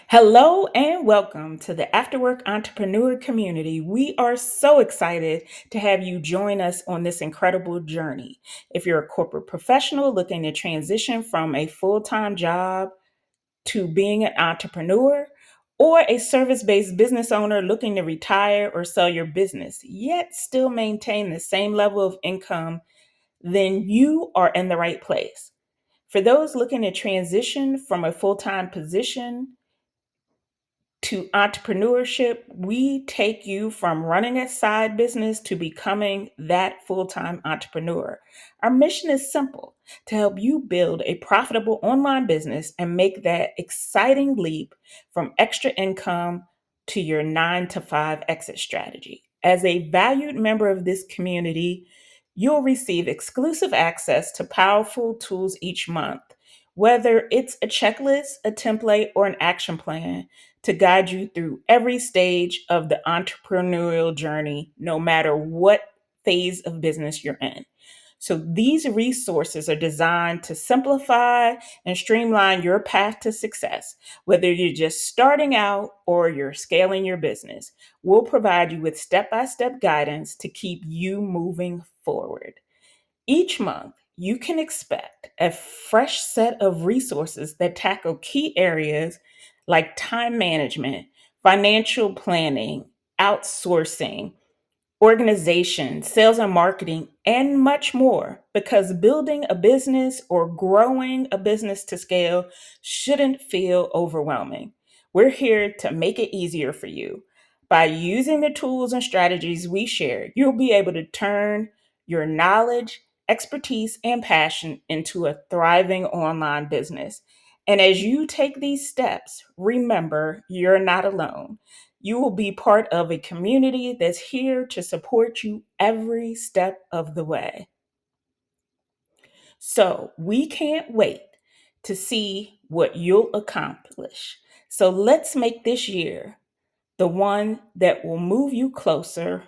Hello and welcome to the Afterwork Entrepreneur Community. We are so excited to have you join us on this incredible journey. If you're a corporate professional looking to transition from a full time job to being an entrepreneur, or a service based business owner looking to retire or sell your business, yet still maintain the same level of income, then you are in the right place. For those looking to transition from a full time position, to entrepreneurship, we take you from running a side business to becoming that full time entrepreneur. Our mission is simple: to help you build a profitable online business and make that exciting leap from extra income to your 9 to 5 exit strategy. As a valued member of this community, you'll receive exclusive access to powerful tools each month. Whether it's a checklist, a template, or an action plan, to guide you through every stage of the entrepreneurial journey, no matter what phase of business you're in. So, these resources are designed to simplify and streamline your path to success. Whether you're just starting out or you're scaling your business, we'll provide you with step by step guidance to keep you moving forward. Each month, you can expect a fresh set of resources that tackle key areas like time management, financial planning, outsourcing, organization, sales and marketing, and much more, because building a business or growing a business to scale shouldn't feel overwhelming. We're here to make it easier for you. By using the tools and strategies we share, you'll be able to turn your knowledge, expertise, and passion into a thriving online business. And as you take these steps, remember you're not alone. You will be part of a community that's here to support you every step of the way. So we can't wait to see what you'll accomplish. So let's make this year the one that will move you closer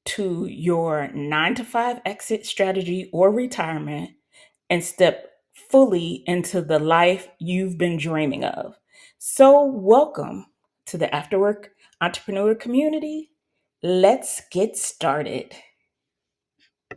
to your 9 to 5 exit strategy or retirement and step fully into the life you've been dreaming of. So, welcome to the Afterwork Entrepreneur Community. Let's get started.